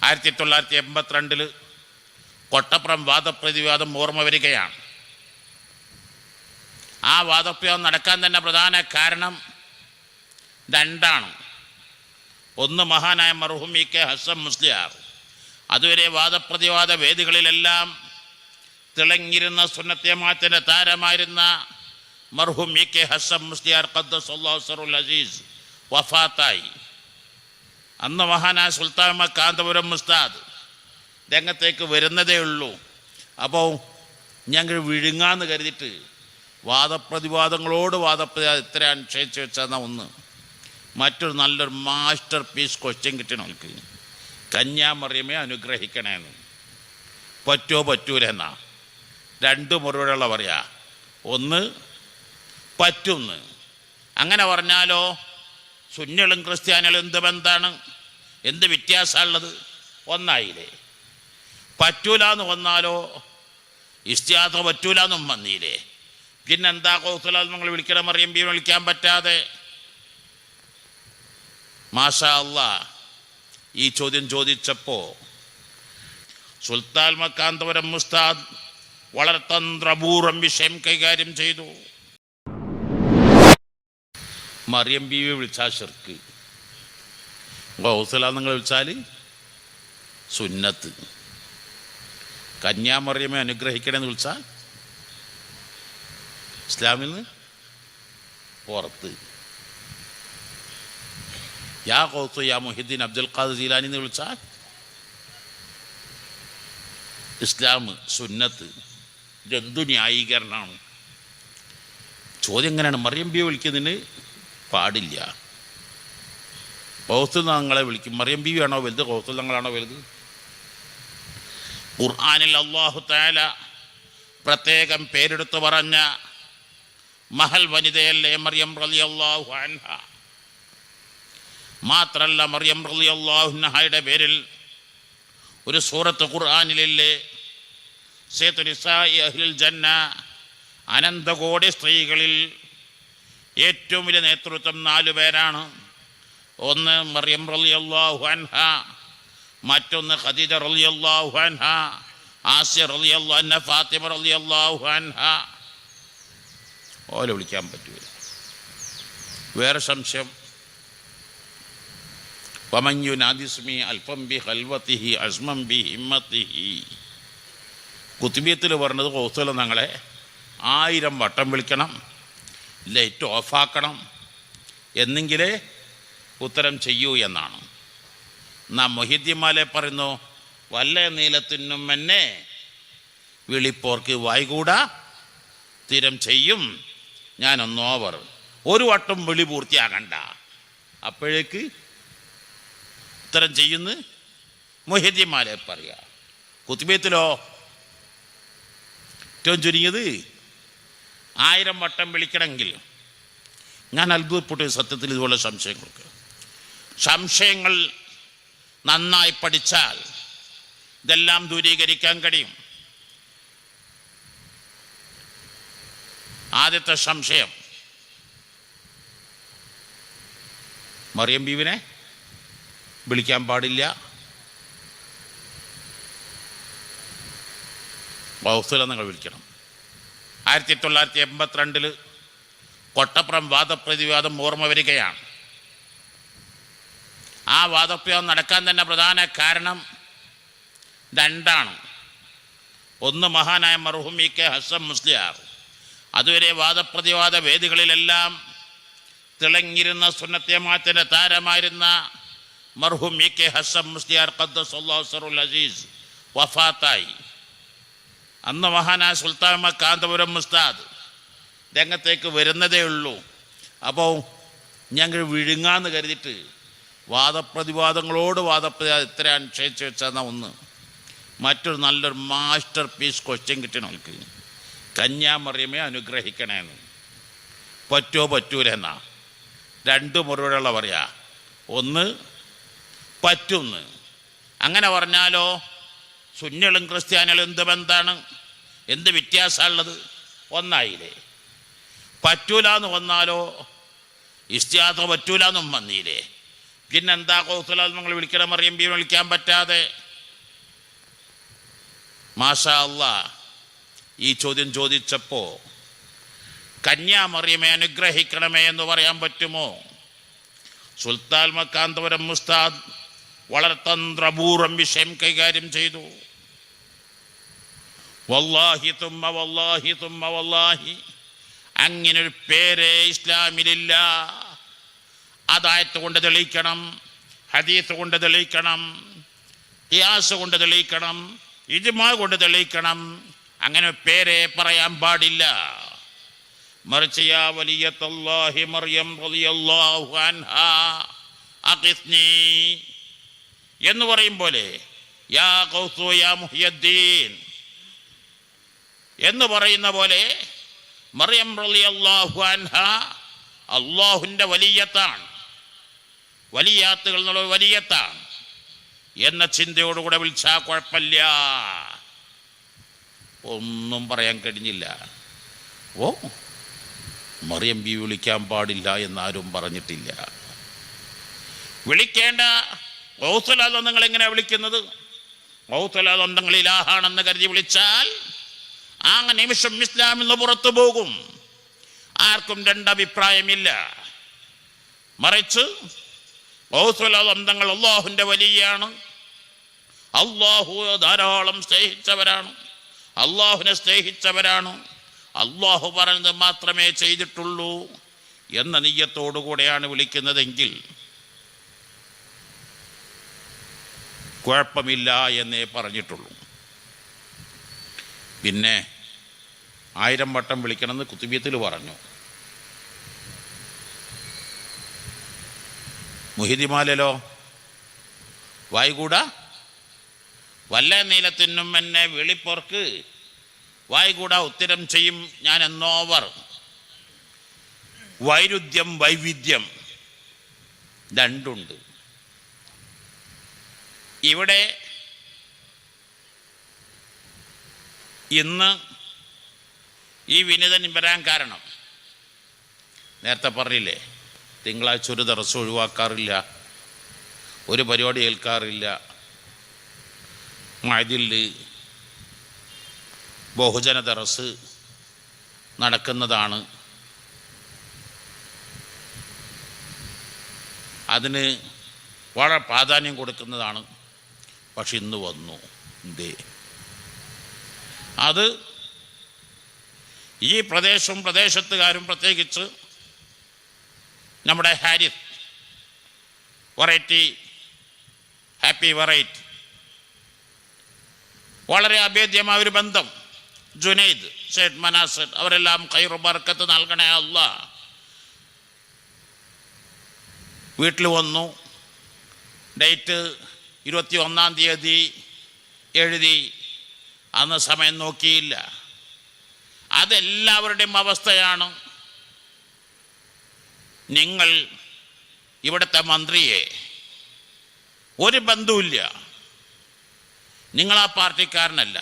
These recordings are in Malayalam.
1982 കൊട്ടപ്പുറം വാദപ്രതിവാദം ഓർമ്മ വരികയാണ്. ആ വാദപ്രതിവാദം നടക്കാൻ തന്നെ പ്രധാന കാരണം രണ്ടാണ്. ഒന്ന്, മഹാനായ മർഹൂം ഇ കെ ഹസൻ മുസ്ലിയാർ അതുവരെ വാദപ്രതിവാദ വേദികളിലെല്ലാം തിളങ്ങിയിരുന്ന സുന്നത്തെ ജമാഅത്തിന്റെ താരമായിരുന്ന മർഹൂം ഇ കെ ഹസൻ മുസ്ലിയാർ ഖദ്ദസല്ലാഹു സിറഹുൽ അസീസ് വഫാത്തായി. അന്ന് മഹാനായ സുൽത്താൻ കാന്തപുരം ഉസ്താദ് രംഗത്തേക്ക് വരുന്നതേ ഉള്ളൂ. അപ്പോൾ ഞങ്ങൾ വിഴുങ്ങാന്ന് കരുതിയിട്ട് വാദപ്രതിവാദങ്ങളോട് ഇത്രയാണ് ക്ഷയിച്ചു വെച്ചതെന്ന ഒന്ന്. മറ്റൊരു നല്ലൊരു മാസ്റ്റർ പീസ് ക്വസ്റ്റ്യൻ കിട്ടണം എനിക്ക്. കന്യാമറിയമേ അനുഗ്രഹിക്കണേന്ന് പറ്റൂലെന്നാ രണ്ട് മുറിവുകളുള്ള പറയാ. ഒന്ന്, പറ്റുന്ന്. അങ്ങനെ പറഞ്ഞാലോ സുന്നികളും ക്രിസ്ത്യാനികളും എന്ത് ബന്ധാണ്, എന്ത് വ്യത്യാസമുള്ളത്? ഒന്നായില്ലേ. പറ്റൂലെന്ന് വന്നാലോ ഇസ്തിഹാസ പറ്റൂലെന്നും വന്നില്ലേ. പിന്നെന്താ കൗസല നിങ്ങൾ വിളിക്കണം, മറിയം ബീവിനെ വിളിക്കാൻ പറ്റാതെ? മാഷാ അല്ലാഹ്, ഈ ചോദ്യം ചോദിച്ചപ്പോൾ സുൽത്താൻ കാന്തപുരം ഉസ്താദ് വളരെ തന്ത്രപൂർവ്വം വിഷയം കൈകാര്യം ചെയ്തു. മറിയം ബീവി വിളിച്ചാൽ ശിർക്ക്, കൗസല നിങ്ങൾ വിളിച്ചാൽ സുന്നത്ത്, കന്യാമറിയമെ അനുഗ്രഹിക്കണമെന്ന് വിളിച്ചാൽ ഇസ്ലാമിൽ നിന്ന് പുറത്ത്. യാ കൗസു യാ മുഹിദ്ദീൻ അബ്ദുൽ ഖാദിർ ജീലാനി എന്ന് വിളിച്ചാൽ ഇസ്ലാം, സുന്നത്ത്. ഇതെന്തു ന്യായീകരണമാണ്? ചോദ്യം എങ്ങനെയാണ്? മറിയം ബീവി വിളിക്കുന്നതിന് പാടില്ല. കൗസൽ തങ്ങളെ വിളിക്കും. മറിയം ബീവി ആണോ വലുത്, കൗസൽ തങ്ങളാണോ വലുത്? ഖുർആനിൽ അല്ലാഹു തആല പ്രത്യേകം പേരെടുത്ത് പറഞ്ഞ മഹൽ വനിതയല്ലേ മറിയം റളിയല്ലാഹു അൻഹ. മാത്രല്ല, മറിയം റളിയല്ലാഹു അൻഹയുടെ പേരിൽ ഒരു സൂറത്ത് ഖുർആനിലില്ലേ, സയ്യിദു നിസാഇ അഹ്ലിൽ ജന്ന, അനന്തകോടി സ്ത്രീകളിൽ ഏറ്റവും വലിയ നേതൃത്വം 4 പേരാണ്. ഒന്ന് മറിയം റളിയല്ലാഹു അൻഹ, മറ്റൊന്ന് ഖദീജ റളിയല്ലാഹു അൻഹ, ആസിയ റളിയല്ലാഹു അൻഹ, ഫാത്തിമ റളിയല്ലാഹു അൻഹ. ഓലെ വിളിക്കാൻ പറ്റൂല. വേറെ സംശയം, വമൻ യുനാദിസ്മി അൽഫം ബി ഖൽവതിഹി അസ്മം ബി ഹിമ്മതിഹി. കുത്തുബിയത്തിൽ പറഞ്ഞത് കൗസല തങ്ങളെ 1000 വട്ടം വിളിക്കണം, ലൈറ്റ് ഓഫാക്കണം, എന്നെങ്കിലേ ഉത്തരം ചെയ്യൂ എന്നാണ്. നാം മൊഹിദ്ദിമാലെ പറയുന്നു, വല്ല നീലത്തിനും എന്നെ വിളിപ്പോർക്ക് വായ്കൂടാ സ്ഥിരം ചെയ്യും ഞാനൊന്നോവർ. ഒരു വട്ടം വിളി പൂർത്തിയാകണ്ട, അപ്പോഴേക്ക് ഉത്തരം ചെയ്യുന്നു മൊഹിദ്ദിമാലെ പറയാ. കുത്തുബിയത്തിലോ ഏറ്റവും ചുരുങ്ങിയത് 1000 വട്ടം വിളിക്കണമെങ്കിൽ. ഞാൻ അത്ഭുതപ്പെട്ടു സത്യത്തിൽ ഇതുപോലെ സംശയങ്ങൾ നന്നായി പഠിച്ചാൽ ഇതെല്ലാം ദൂരീകരിക്കാൻ കഴിയും. ആദ്യത്തെ സംശയം, മറിയം ബീവിനെ വിളിക്കാൻ പാടില്ല. കൗസല നിങ്ങൾ വിളിക്കണം. 1982 കൊട്ടപ്പുറം വാദപ്രതിവാദം ഓർമ്മ വരികയാണ്. ആ വാദപ്രതിവാദം നടക്കാൻ തന്നെ പ്രധാന കാരണം രണ്ടാണ്. ഒന്ന്, മഹാനായ മർഹൂം ഇ കെ ഹസൻ മുസ്ലിയാർ അതുവരെ വാദപ്രതിവാദ വേദികളിലെല്ലാം തിളങ്ങിയിരുന്ന സുന്നത്തെ ജമാഅത്തിന്റെ താരമായിരുന്ന മർഹൂം ഇ കെ ഹസൻ മുസ്ലിയാർ ഖദ്ദസല്ലാഹു സിറഹുൽ അസീസ് വഫാത്തായി. അന്ന് മഹാനായ സുൽത്താൻ കാന്തപുരം ഉസ്താദ് രംഗത്തേക്ക് വരുന്നതേ ഉള്ളൂ. അപ്പോൾ ഞങ്ങൾ വിഴുങ്ങാന്ന് കരുതിയിട്ട് വാദപ്രതിവാദങ്ങളോട് ഇത്രയാണ് ക്ഷയിച്ചു വെച്ചതെന്ന ഒന്ന്. മറ്റൊരു നല്ലൊരു മാസ്റ്റർ പീസ് ക്വസ്റ്റ്യൻ കിട്ടണം എനിക്ക്. കന്യാമറിയമേ അനുഗ്രഹിക്കണേന്ന് പറ്റൂലെന്നാ രണ്ട് മുറിവുകളുള്ള പറയാ. ഒന്ന്, പറ്റുന്ന്. അങ്ങനെ പറഞ്ഞാലോ സുന്നികളും ക്രിസ്ത്യാനികളും എന്ത് ബന്ധാണ്, എന്ത് വ്യത്യാസമുള്ളത്? ഒന്നായില്ലേ. പറ്റൂലെന്ന് വന്നാലോ ഇസ്തിഹാസ പറ്റൂലെന്നും വന്നില്ലേ. പിന്നെന്താ കൗസല നിങ്ങൾ വിളിക്കണം, മറിയം ബീവി വിളിക്കാൻ പറ്റാതെ? മാഷാ അല്ലാ, ഈ ചോദ്യം ചോദിച്ചപ്പോൾ കന്യാമറിയമെ അനുഗ്രഹിക്കണമേ എന്ന് പറയാൻ പറ്റുമോ? സുൽത്താൻ മക്കാന്തപുരം ഉസ്താദ് വളരെ തന്ത്രപൂർവ്വം വിഷയം കൈകാര്യം ചെയ്തു. വല്ലാഹി തുമ്മ വല്ലാഹി തുമ്മ വല്ലാഹി, അങ്ങനൊരു പേര് ഇസ്ലാമിലില്ല. അതായത് കൊണ്ട് തെളിയിക്കണം, ഹദീസ് കൊണ്ട് തെളിയിക്കണം, ഖിയാസ് കൊണ്ട് തെളിയിക്കണം, ഇജ്മാ കൊണ്ട് തെളിയിക്കണം. അങ്ങനെ പേരെ പറയാൻ പാടില്ല. മറിച്ച് യാ വലിയത്തല്ലാഹി മറിയം റളിയല്ലാഹു അൻഹാ അഖിസ്നി എന്ന് പറയും പോലെ, യാ ഖൗസു യാ മുഹ്യദ്ദീൻ എന്ന് പറയുന്ന പോലെ മറിയം റളിയല്ലാഹു അൻഹാ അല്ലാഹുവിൻ്റെ വലിയത്താണ്, വലിയാത്തുകൾ എന്നുള്ള വലിയത്താണ് എന്ന ചിന്തയോടുകൂടെ വിളിച്ചാൽ കുഴപ്പമില്ല. ഒന്നും പറയാൻ കഴിഞ്ഞില്ല. ഓ, മറിയം ബീവി വിളിക്കാൻ പാടില്ല എന്നാരും പറഞ്ഞിട്ടില്ല. വിളിക്കേണ്ട. ഗൗസുൽ നിങ്ങൾ എങ്ങനെയാണ് വിളിക്കുന്നത്? ഗൗസുൽ നിങ്ങൾ ഇലാഹാണെന്ന് കരുതി വിളിച്ചാൽ ആ നിമിഷം ഇസ്ലാമിൽ നിന്ന് പുറത്തു പോകും. ആർക്കും രണ്ടഭിപ്രായമില്ല. മറിച്ച് ഗൗസുൽ തങ്ങൾ അള്ളാഹുവിൻ്റെ വലിയാണ്, അള്ളാഹു ധാരാളം സ്നേഹിച്ചവരാണ്, അള്ളാഹുവിനെ സ്നേഹിച്ചവരാണ്, അള്ളാഹു പറഞ്ഞത് മാത്രമേ ചെയ്തിട്ടുള്ളൂ എന്ന നിയ്യത്തോടുകൂടെയാണ് വിളിക്കുന്നതെങ്കിൽ കുഴപ്പമില്ല എന്നേ പറഞ്ഞിട്ടുള്ളൂ. പിന്നെ 1000 വട്ടം വിളിക്കണമെന്ന് കുത്തുബിയത്തിൽ പറഞ്ഞു. മുഹിദിമാലോ വായികൂടാ, വല്ല നീലത്തിനും എന്നെ വിളിപ്പോർക്ക് വായികൂടാ ഉത്തരം ചെയ്യും ഞാൻ എന്നോവർ. വൈരുദ്ധ്യം വൈവിധ്യം രണ്ടുണ്ട്. ഇവിടെ ഇന്ന് ഈ വിനിതൻ വരാൻ കാരണം നേരത്തെ പറഞ്ഞില്ലേ, തിങ്കളാഴ്ച ഒരു ദർസ് ഒഴിവാക്കാറില്ല, ഒരു പരിപാടി ഏൽക്കാറില്ല. മഅദിൽ ബഹുജന ദർസ് നടക്കുന്നതാണ്. അതിന് വളരെ പ്രാധാന്യം കൊടുക്കുന്നതാണ്. പക്ഷെ ഇന്ന് വന്നു എന്തേ? അത് ഈ പ്രദേശവും പ്രദേശത്തുകാരും പ്രത്യേകിച്ച് നമ്മുടെ ഹാരിസ് വെറൈറ്റി ഹാപ്പി വെറൈറ്റി വളരെ അഭേദ്യമായ ഒരു ബന്ധം, ജുനൈദ്, ഷെയ്ഖ് മനാസിർ, അവരെല്ലാം ഖൈറു ബർക്കത്ത് നൽകണേ അല്ലാ. വീട്ടിൽ വന്നു. ഡേറ്റ് 21-ാം തീയതി എഴുതി. അന്ന് സമയം നോക്കിയില്ല. അതെല്ലാവരുടെയും അവസ്ഥയാണ്. നിങ്ങൾ ഇവിടുത്തെ മന്ത്രിയെ ഒരു ബന്ധവുമില്ല, നിങ്ങൾ ആ പാർട്ടിക്കാരനല്ല,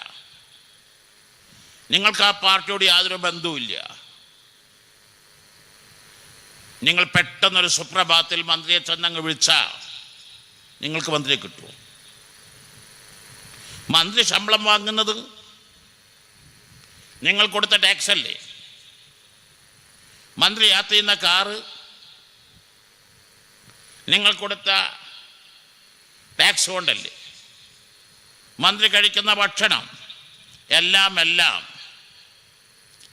നിങ്ങൾക്ക് ആ പാർട്ടിയോട് യാതൊരു ബന്ധവുമില്ല. നിങ്ങൾ പെട്ടെന്നൊരു സുപ്രഭാതത്തിൽ മന്ത്രിയെ ചെന്നങ്ങ് വിളിച്ചാൽ നിങ്ങൾക്ക് മന്ത്രിയെ കിട്ടുമോ? മന്ത്രി ശമ്പളം വാങ്ങുന്നത് നിങ്ങൾ കൊടുത്ത ടാക്സ് അല്ലേ? മന്ത്രി യാത്ര ചെയ്യുന്ന കാറ് നിങ്ങൾ കൊടുത്ത ടാക്സ് കൊണ്ടല്ലേ? മന്ത്രി കഴിക്കുന്ന ഭക്ഷണം എല്ലാം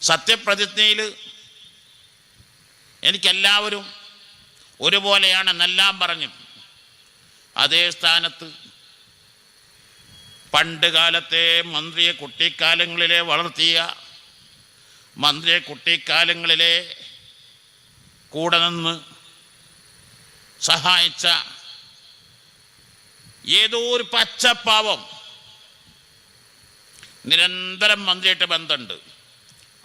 സത്യപ്രതിജ്ഞയിൽ എനിക്കെല്ലാവരും ഒരുപോലെയാണെന്നെല്ലാം പറഞ്ഞു. അതേ സ്ഥാനത്ത് പണ്ട് കാലത്തെ മന്ത്രിയെ കുട്ടിക്കാലങ്ങളിലെ വളർത്തിയ, മന്ത്രിയെ കുട്ടിക്കാലങ്ങളിലെ കൂടെ നിന്ന് സഹായിച്ച ഏതോ ഒരു പച്ചപ്പാവം നിരന്തരം മന്ത്രിയായിട്ട് ബന്ധമുണ്ട്.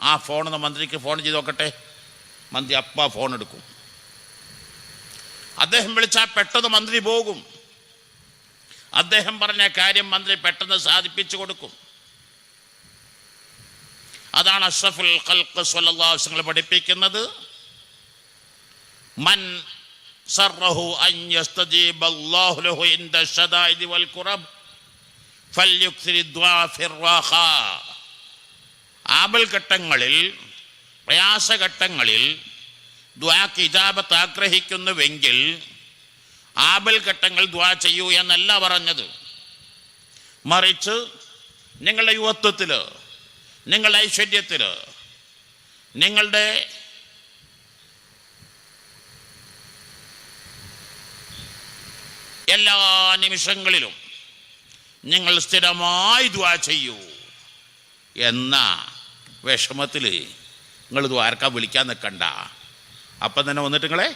ആ ഫോണിന്ന് മന്ത്രിക്ക് ഫോൺ ചെയ്ത് നോക്കട്ടെ, മന്ത്രി അപ്പ ഫോൺ എടുക്കും. അദ്ദേഹം വിളിച്ചാൽ പെട്ടെന്ന് മന്ത്രി പോകും. അദ്ദേഹം പറഞ്ഞ കാര്യം മന്ത്രി പെട്ടെന്ന് സാധിപ്പിച്ചു കൊടുക്കും. അതാണ് അഷ്റഫുൽ ഖൽഖ് സ്വല്ലല്ലാഹു അലൈഹി വസല്ലം പഠിപ്പിക്കുന്നത്. മൻ സർറഹു അൻ യസ്തജീബ അല്ലാഹു ലഹു ഇൻദ ശദായിദി വൽ ഖുറബ് ഫൽയുക്സിരി ദുആ ഫിർറാഖാ. ആപൽഘട്ടങ്ങളിൽ, പ്രയാസഘട്ടങ്ങളിൽ ദുആക്ക് ഇജാബത്ത് ആഗ്രഹിക്കുന്നുവെങ്കിൽ ആപൽഘട്ടങ്ങൾ ദുആ ചെയ്യൂ എന്നല്ല പറഞ്ഞത്. മറിച്ച് നിങ്ങളുടെ യുവത്വത്തിൽ, നിങ്ങളുടെ ഐശ്വര്യത്തിൽ, നിങ്ങളുടെ എല്ലാ നിമിഷങ്ങളിലും നിങ്ങൾ സ്ഥിരമായി ദുആ ചെയ്യൂ എന്ന വിഷമത്തിൽ നിങ്ങൾ ദ്വാരക്കാൻ വിളിക്കാൻ നിൽക്കണ്ട. അപ്പം തന്നെ വന്നിട്ട് നിങ്ങളെ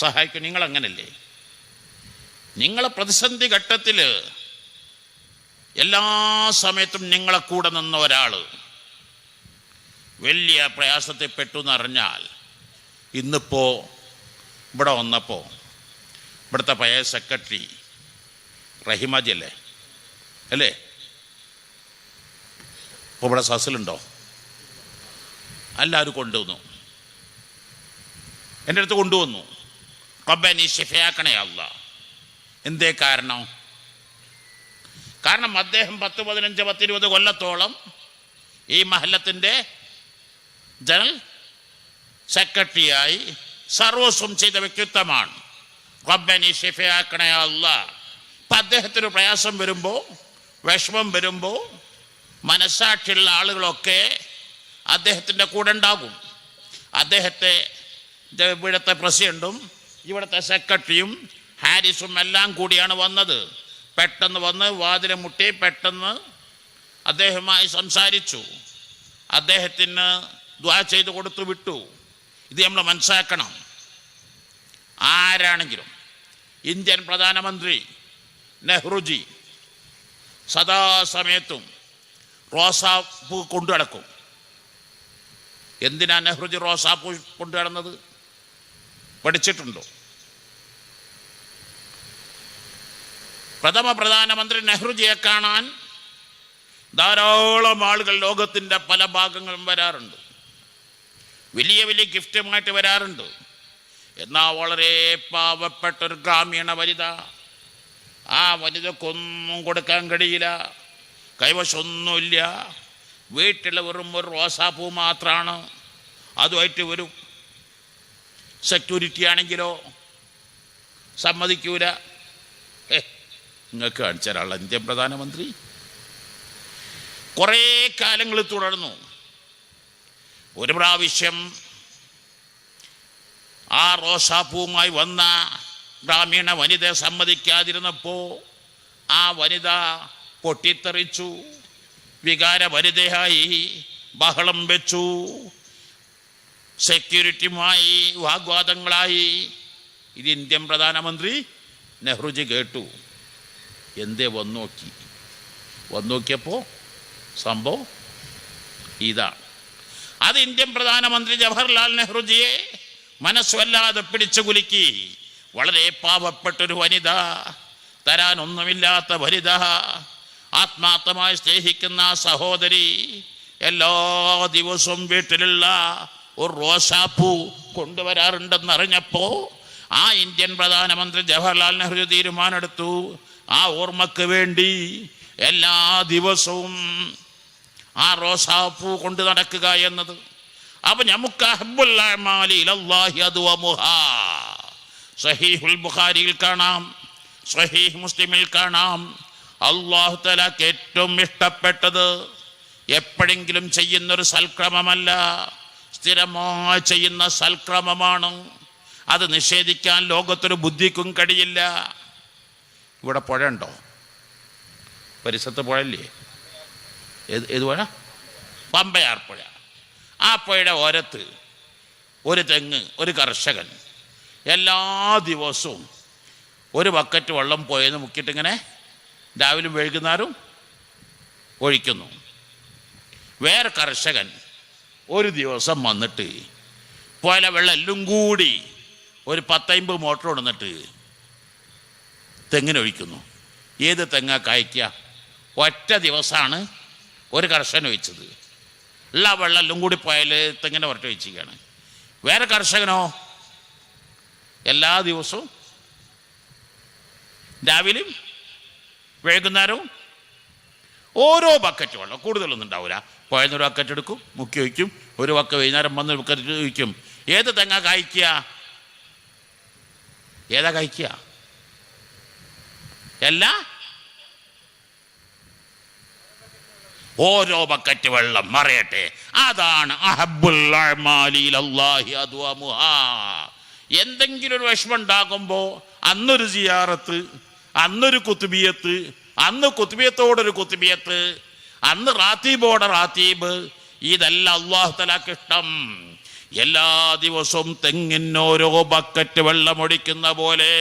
സഹായിക്കും. നിങ്ങളങ്ങനല്ലേ? നിങ്ങളെ പ്രതിസന്ധി ഘട്ടത്തിൽ എല്ലാ സമയത്തും നിങ്ങളെ കൂടെ നിന്ന ഒരാൾ വലിയ പ്രയാസത്തിൽ പെട്ടു എന്നറിഞ്ഞാൽ, ഇന്നിപ്പോൾ ഇവിടെ വന്നപ്പോൾ ഇവിടുത്തെ പഴയ സെക്രട്ടറി റഹിമാജി അല്ലേ? ഇപ്പോൾ ഇവിടെ സസിലുണ്ടോ? എല്ലാവരും കൊണ്ടുവന്നു, എൻ്റെ അടുത്ത് കൊണ്ടുവന്നു. റബ്ബേ നീ ശിഫയാക്കണേ അല്ലാ. എന്തേ കാരണം? കാരണം അദ്ദേഹം 10, 15, 20 കൊല്ലത്തോളം ഈ മഹല്ലത്തിൻ്റെ ജനറൽ സെക്രട്ടറിയായി സർവസ്വം ചെയ്ത വ്യക്തിത്വമാണ്. റബ്ബേ നീ ശിഫയാക്കണേ അല്ലാ. അപ്പം അദ്ദേഹത്തിന് പ്രയാസം വരുമ്പോൾ, വിഷമം വരുമ്പോൾ മനസ്സാക്ഷിയുള്ള ആളുകളൊക്കെ അദ്ദേഹത്തിൻ്റെ കൂടെ ഉണ്ടാകും. അദ്ദേഹത്തെ ഇവിടുത്തെ പ്രസിഡൻറ്റും ഇവിടുത്തെ സെക്രട്ടറിയും ഹാരിസും എല്ലാം കൂടിയാണ് വന്നത്. പെട്ടെന്ന് വന്ന് വാതിൽ മുട്ടി പെട്ടെന്ന് അദ്ദേഹവുമായി സംസാരിച്ചു. അദ്ദേഹത്തിന് ദുആ ചെയ്ത് കൊടുത്തു വിട്ടു. ഇത് നമ്മൾ മനസ്സിലാക്കണം. ആരാണെങ്കിലും ഇന്ത്യൻ പ്രധാനമന്ത്രി നെഹ്റുജി സദാസമയത്തും റോസാപ്പൂ കൊണ്ടു നടക്കും. എന്തിനാ നെഹ്റുജി റോസാപ്പൂ കൊണ്ടു നടന്നത്? പഠിച്ചിട്ടുണ്ടോ? പ്രഥമ പ്രധാനമന്ത്രി നെഹ്റുജിയെ കാണാൻ ധാരാളം ആളുകൾ ലോകത്തിൻ്റെ പല ഭാഗങ്ങളും വരാറുണ്ട്. വലിയ വലിയ ഗിഫ്റ്റുമായിട്ട് വരാറുണ്ട്. എന്നാൽ വളരെ പാവപ്പെട്ടൊരു ഗ്രാമീണ വനിത, ആ വനിതക്കൊന്നും കൊടുക്കാൻ കഴിയില്ല, കൈവശമൊന്നുമില്ല, വീട്ടിൽ വെറും ഒരു റോസാപ്പൂ മാത്രമാണ്. അതുമായിട്ട് വരും. സെക്യൂരിറ്റി ആണെങ്കിലോ സമ്മതിക്കൂല. നിങ്ങൾക്ക് കാണിച്ച ഒരാൾ ഇന്ത്യൻ പ്രധാനമന്ത്രി കുറേ കാലങ്ങൾ തുടർന്നു. ഒരു പ്രാവശ്യം ആ റോസാപ്പൂവുമായി വന്ന ഗ്രാമീണ വനിത സമ്മതിക്കാതിരുന്നപ്പോൾ ആ വനിത പൊട്ടിത്തെറിച്ചു, വികാര വനിതയായി ബഹളം വെച്ചു, സെക്യൂരിറ്റിയുമായി വാഗ്വാദങ്ങളായി. ഇത് ഇന്ത്യൻ പ്രധാനമന്ത്രി നെഹ്റുജി കേട്ടു. എന്തേ വന്നോക്കിയപ്പോൾ സംഭവം ഇതാണ്. അത് ഇന്ത്യൻ പ്രധാനമന്ത്രി ജവഹർലാൽ നെഹ്റുജിയെ മനസ്സുവല്ലാതെ പിടിച്ചു കുലുക്കി. വളരെ പാവപ്പെട്ടൊരു വനിത, തരാനൊന്നുമില്ലാത്ത വനിത, ആത്മാർത്ഥമായി സ്നേഹിക്കുന്ന സഹോദരി എല്ലാ ദിവസവും വീട്ടിലുള്ള ഒരു റോസാപ്പൂ കൊണ്ടുവരാറുണ്ടെന്നറിഞ്ഞപ്പോൾ ആ ഇന്ത്യൻ പ്രധാനമന്ത്രി ജവഹർലാൽ നെഹ്റു തീരുമാനമെടുത്തു, ആ ഓർമ്മയ്ക്ക് വേണ്ടി എല്ലാ ദിവസവും ആ റോസാപ്പൂ കൊണ്ട് നടക്കുക എന്നത്. അപ്പം നമുക്ക് സഹീഹുൽ ബുഖാരിയിൽ കാണാം, സഹീഹ് മുസ്ലിമിൽ കാണാം, അല്ലാഹു തആലക്ക് ഏറ്റവും ഇഷ്ടപ്പെട്ടത് എപ്പോഴെങ്കിലും ചെയ്യുന്നൊരു സൽക്രമമല്ല, സ്ഥിരമായി ചെയ്യുന്ന സൽക്രമമാണ്. അത് നിഷേധിക്കാൻ ലോകത്തൊരു ബുദ്ധിക്കും കഴിയില്ല. ഇവിടെ പുഴ ഉണ്ടോ? പരിസരത്ത് പുഴയില്ലേ? ഏത് പുഴ? പമ്പയാർ പുഴ. ആ പുഴയുടെ ഓരത്ത് ഒരു തെങ്ങ്, ഒരു കർഷകൻ എല്ലാ ദിവസവും ഒരു ബക്കറ്റ് വെള്ളം പോയെന്ന് മുക്കിയിട്ടിങ്ങനെ രാവിലെ വൈകുന്നേരം ഒഴിക്കുന്നു. വേറെ കർഷകൻ ഒരു ദിവസം വന്നിട്ട് പുഴ വെള്ളം എല്ലാം കൂടി ഒരു 10-50 മോട്ടർ കൊണ്ടുവന്നിട്ട് തെങ്ങിനൊഴിക്കുന്നു. ഏത് തെങ്ങ കായ്ക്കുക? ഒറ്റ ദിവസമാണ് ഒരു കർഷകൻ ഒഴിച്ചത്. ഉള്ള വെള്ളം എല്ലാം കൂടി പോയാൽ തെങ്ങിൻ്റെ പുറത്ത് ഒഴിച്ചിരിക്കുകയാണ്. വേറെ കർഷകനോ എല്ലാ ദിവസവും രാവിലെയും വൈകുന്നേരവും ഓരോ ബക്കറ്റ് വെള്ളം, കൂടുതലൊന്നും ഉണ്ടാവില്ല. പോയെന്നൊരു ബക്കറ്റ് എടുക്കും, മുക്കി വയ്ക്കും, ഒരു വക്ക വൈകുന്നേരം വന്ന് ബക്കറ്റ് വയ്ക്കും. ഏത് തെങ്ങ കായ്ക്കുക? ഏതാ കായ്ക്കുക? എല്ലാ ഓരോ ബക്കറ്റ് വെള്ളം മറയട്ടെ. അതാണ് അഹബ്ബുൽ അഅ്മാലി ഇലല്ലാഹി അദ്വമുഹാ. എന്തെങ്കിലും ഒരു വിഷമം ഉണ്ടാകുമ്പോൾ അന്നൊരു സിയാറത്ത്, അന്നൊരു കുത്തുബിയത്ത്, അന്ന് കുത്തുബിയത്തോടൊരു കുത്തുബിയത്ത്, അന്ന് റാത്തീബോടെ റാത്തീബ്. ഇതല്ല അല്ലാഹു തആലക്ക് ഇഷ്ടം. എല്ലാ ദിവസവും തെങ്ങിന് ഓരോ ബക്കറ്റ് വെള്ളമൊടിക്കുന്ന പോലെ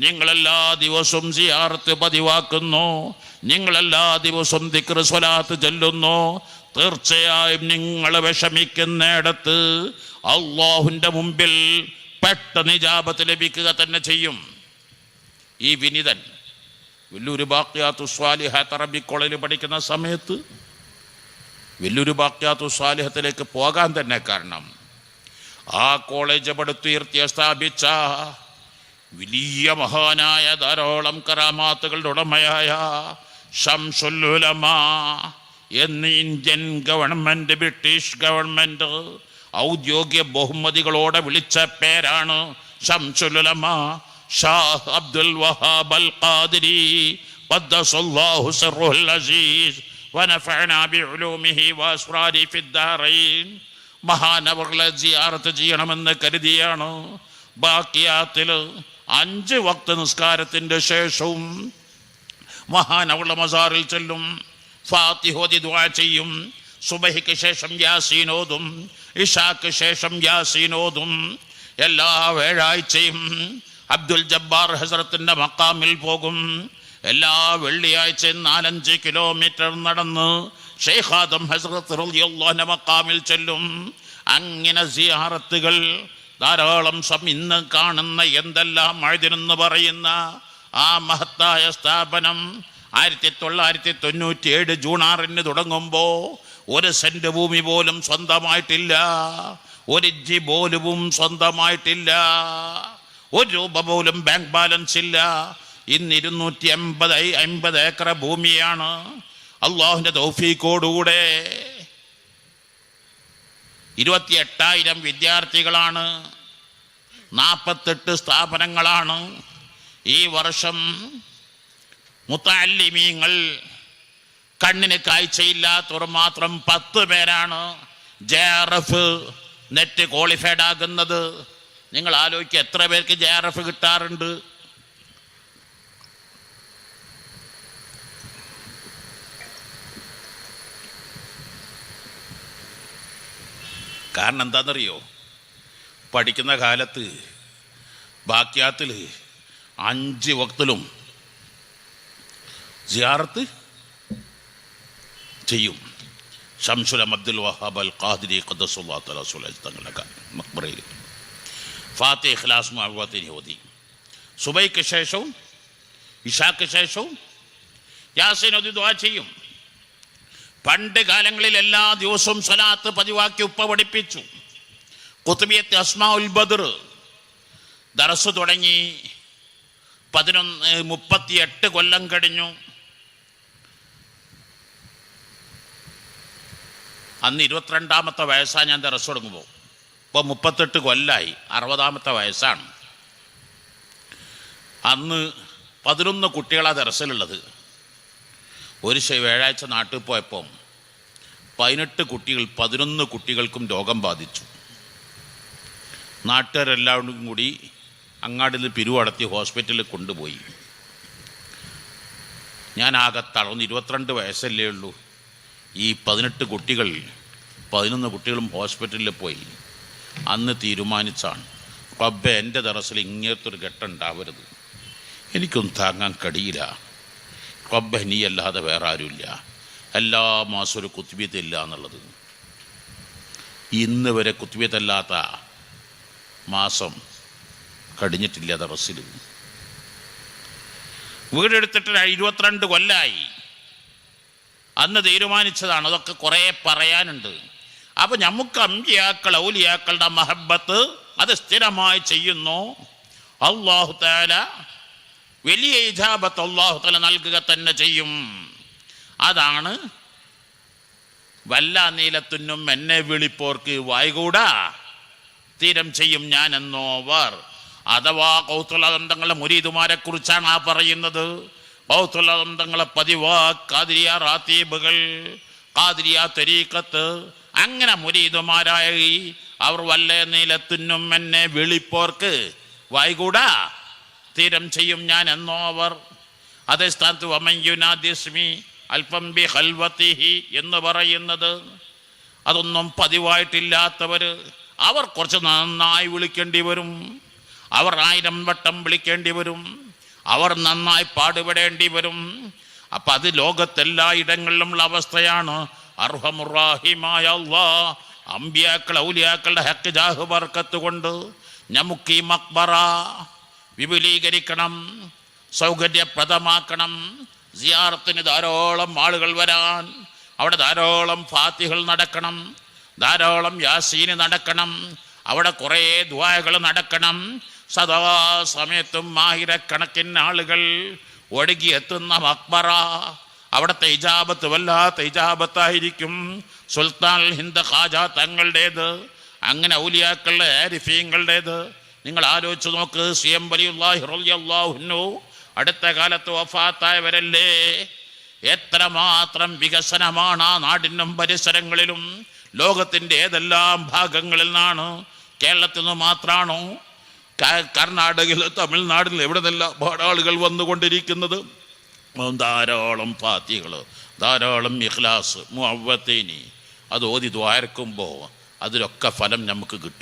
നിങ്ങളെല്ലാ ദിവസവും സിയാറത്ത് പതിവാക്കുന്നു, നിങ്ങളെല്ലാ ദിവസവും ദിക്ർ സ്വലാത്ത് ചൊല്ലുന്നു, തീർച്ചയായും നിങ്ങൾ വിഷമിക്കുന്നിടത്ത് അല്ലാഹുവിൻ്റെ മുമ്പിൽ പെട്ടെന്ന് ഇജാബത്ത് ലഭിക്കുക തന്നെ ചെയ്യും. ഈ വിനിതൻ വലിയൊരു ബാഖിയാത്തു സ്വാലിഹാത്ത് അറബി കോളേജിൽ പഠിക്കുന്ന സമയത്ത് വലിയൊരു ബാഖിയാത്തു സ്വാലിഹത്തിലേക്ക് പോകാൻ തന്നെ കാരണം ആ കോളേജ് പടുത്തുയർത്തിയ സ്ഥാപിച്ച വലിയ മഹാനായ ധാരാളം കറാമാത്തുകളുടെ ഉടമയായ ശംസുൽ ഉലമ എന്ന് ഇന്ത്യൻ ഗവൺമെന്റ്, ബ്രിട്ടീഷ് ഗവൺമെന്റ് ഔദ്യോഗിക ബഹുമതികളോടെ വിളിച്ച പേരാണ് ശംസുൽ ഉലമ ഷാഹ് അബ്ദുൽ വഹാബ് അൽ ഖാദിരി ഖദ്ദസല്ലാഹു സിർറുൽ അസീസ് വനഫഅനാ ബിഉലൂമിഹി വഅസ്റാരി ഫിദ്ദാറൈൻ. മഹാനവറുകളെ സിയാറത്ത് ചെയ്യണമെന്ന് കരുതിയാണ് ബാക്കിയാത്തിൽ 5 വക്ത് നിസ്കാരത്തിൻ്റെ ശേഷവും മഹാനവറുടെ മസാറിൽ ചെല്ലും, ഫാത്തിഹ ഓതി ദുആ ചെയ്യും, സുബഹിക്ക് ശേഷം യാസീൻ ഓതും, ഇശാക്ക് ശേഷം യാസീൻ ഓതും. എല്ലാ വ്യാഴാഴ്ചയും അബ്ദുൽ ജബ്ബാർ ഹസ്രത്തിൻ്റെ മക്കാമിൽ പോകും. എല്ലാ വെള്ളിയാഴ്ചയും 4-5 കിലോമീറ്റർ നടന്ന് ഷെയ്ഖ് ആദം ഹസ്രത്ത് റളിയല്ലാഹു അൻഹു മക്കാമിൽ ചെല്ലും. അങ്ങനെ സിയാറത്തുകൾ ധാരാളം. ഇന്ന് കാണുന്ന എന്തെല്ലാം മഅ്ദിനെന്ന് പറയുന്ന ആ മഹത്തായ സ്ഥാപനം 1997 ജൂൺ 6 തുടങ്ങുമ്പോൾ 1 സെന്റ് ഭൂമി പോലും സ്വന്തമായിട്ടില്ല, 1 ഇഞ്ച് പോലും സ്വന്തമായിട്ടില്ല, 1 രൂപ പോലും ബാങ്ക് ബാലൻസ് ഇല്ല. ഇന്ന് 250 ഏക്കർ ഭൂമിയാണ്. അള്ളാഹുവിൻ്റെ തൗഫീഖോടുകൂടെ 28,000 വിദ്യാർത്ഥികളാണ്, 48 സ്ഥാപനങ്ങളാണ്. ഈ വർഷം മുത്തഅല്ലിമീങ്ങൾ കണ്ണിന് കാഴ്ചയില്ലാത്തവർ മാത്രം 10 പേരാണ് JRF നെറ്റ് ക്വാളിഫൈഡ് ആകുന്നത്. നിങ്ങൾ ആലോചിക്കുക, എത്ര പേർക്ക് JRF കിട്ടാറുണ്ട്? കാരണം എന്താണെന്നറിയോ? പഠിക്കുന്ന കാലത്ത് ബാക്കിയാത്തിൽ 5 വക്തിലും സിയാറത്ത് ചെയ്യും. ശംസുൽ അബ്ദുൽ വഹാബ് അൽ ഖാദിരി ഖദ്ദസല്ലാഹു തആല സുലൈഹി തങ്ങളുടെ മഖ്ബറയിൽ ഫാത്തിഹ ഇഖ്ലാസ് മുഅവ്വദത്തിൻ ഓതി, സുബൈക്ക് ശേഷവും ഇശാക്ക് ശേഷവും യാസീൻ ഓതി ദുആ ചെയ്യും. പണ്ട് കാലങ്ങളിൽ എല്ലാ ദിവസവും സ്വലാത്ത് പതിവാക്കി ഉപ്പ പഠിപ്പിച്ചു. ഖുത്ബിയത്ത് അസ്മാഉൽ ബദർ ദർസ് തുടങ്ങി 38 കൊല്ലം കഴിഞ്ഞു. അന്ന് 22ാമത്തെ വയസ്സാണ് ഞാൻ ദർസ് തുടങ്ങുമ്പോൾ. ഇപ്പോൾ 38 കൊല്ലമായി, 60ാമത്തെ വയസ്സാണ്. അന്ന് 11 കുട്ടികളാണ് ദർസിലുള്ളത്. ഒരു വ്യാഴാഴ്ച നാട്ടിൽ പോയപ്പം 11 കുട്ടികൾക്കും രോഗം ബാധിച്ചു. നാട്ടുകാരെല്ലാവരും കൂടി അങ്ങാടിൽ നിന്ന് പിരിവടത്തി ഹോസ്പിറ്റലിൽ കൊണ്ടുപോയി. ഞാൻ ആകെ തളർന്ന്. 22 വയസ്സല്ലേ ഉള്ളൂ. ഈ 11 കുട്ടികളും ഹോസ്പിറ്റലിൽ പോയി. അന്ന് തീരുമാനിച്ചാണ്, റബ്ബേ എൻ്റെ ദറസിൽ ഇങ്ങനത്തെ ഒരു ഘട്ടം ഉണ്ടാവരുത്, എനിക്കൊന്നും താങ്ങാൻ കഴിയില്ല. റബ്ബേ നീ അല്ലാതെ വേറെ ആരുമില്ല, എല്ലാ മാസവും ഒരു കുത്തുബിയത്തില്ല എന്നുള്ളത്. ഇന്ന് വരെ കുത്തുബിയത്തല്ലാത്ത മാസം കഴിഞ്ഞിട്ടില്ല ദറസിൽ. വീടെടുത്തിട്ട് 22 കൊല്ലമായി. അന്ന് തീരുമാനിച്ചതാണ്. അതൊക്കെ കുറേ പറയാനുണ്ട്. അപ്പം നമുക്ക് അമ്പിയാക്കൾ ഔലിയാക്കളുടെ മഹബത്ത് അത് സ്ഥിരമായി ചെയ്യുന്നു. അല്ലാഹു തആല വലിയ ഇജാബത്ത് അല്ലാഹു തആല നൽകുക തന്നെ ചെയ്യും. അതാണ് വല്ല നീലത്തുന്നും എന്നെ വിളിപ്പോർക്ക് വായ്കൂടാ തീരം ചെയ്യും ഞാൻ എന്നോവർ. അഥവാ കൗതുലതന്ത്രങ്ങളുടെ മുരീദുമാരെ കുറിച്ചാണ് ആ പറയുന്നത്. കൗതുലതന്ത്രങ്ങളെ പതിവാ ഖാദിരിയ റാത്തീബുകൾ, ഖാദിരിയ തരീഖത്ത്, അങ്ങനെ മുരീദുമാരായ അവർ വല്ല നീലത്തുന്നും എന്നെ വിളിപ്പോർക്ക് വായ്കൂടാ തീരം ചെയ്യും ഞാൻ എന്നോവർ. അതേ സ്ഥാനത്ത് വമയുനാദിസ്മി അൽഫം ബി ഖൽവതിഹി എന്ന് പറയുന്നത് അതൊന്നും പതിവായിട്ടില്ലാത്തവർ, അവർ കുറച്ച് നന്നായി വിളിക്കേണ്ടി വരും, അവർ 1000 വട്ടം വിളിക്കേണ്ടി വരും, അവർ നന്നായി പാടുപെടേണ്ടി വരും. അപ്പം അത് ലോകത്തെല്ലാ ഇടങ്ങളിലുമുള്ള അവസ്ഥയാണ്. അർഹമുറാഹിമായ അല്ലാഹ് അമ്പിയാക്കൾ ഔലിയാക്കളുടെ ഹക്ക് ജാഹ് ബർക്കത്ത് കൊണ്ട് നമുക്ക് ഈ മക്ബറ വിപുലീകരിക്കണം, സൗകര്യപ്രദമാക്കണം. സിയാറത്തിന് ധാരാളം ആളുകൾ വരാൻ, അവിടെ ധാരാളം ഫാത്തിഹകൾ നടക്കണം, ധാരാളം യാസീന് നടക്കണം, അവിടെ കുറേ ദുആകൾ നടക്കണം. സദാ സമയത്തും ആയിരക്കണക്കിന് ആളുകൾ ഒഴുകിയെത്തുന്ന മക്ബറ, അവിടുത്തെ ഇജാബത്ത് വല്ലാത്ത ഇജാബത്തായിരിക്കും. സുൽത്താൻ ഹിന്ദ് ഖാജ തങ്ങളുടേത്, അങ്ങനെ ഔലിയാക്കളുടെ ആരിഫീങ്ങളുടേത്. നിങ്ങൾ ആലോചിച്ച് നോക്ക്. സിയം വലിയുല്ലാഹി റളിയല്ലാഹു അൻഹു അടുത്ത കാലത്ത് വഫാത്തായവരല്ലേ. എത്രമാത്രം വികസനമാണ് ആ നാടിനും പരിസരങ്ങളിലും. ലോകത്തിൻ്റെ ഏതെല്ലാം ഭാഗങ്ങളിൽ നിന്നാണ്, കേരളത്തിൽ നിന്ന് മാത്രമാണോ, കർണാടകയിൽ, തമിഴ്നാട്ടിൽ എവിടെ നിന്നെല്ലാം ആളുകൾ വന്നുകൊണ്ടിരിക്കുന്നത്. ധാരാളം ഫാത്തിഹകൾ, ധാരാളം ഇഖ്ലാസ്, മുഅവ്വതീനി അത് ഓതി ദ്വാരക്കുമ്പോൾ അതിലൊക്കെ ഫലം നമുക്ക് കിട്ടും.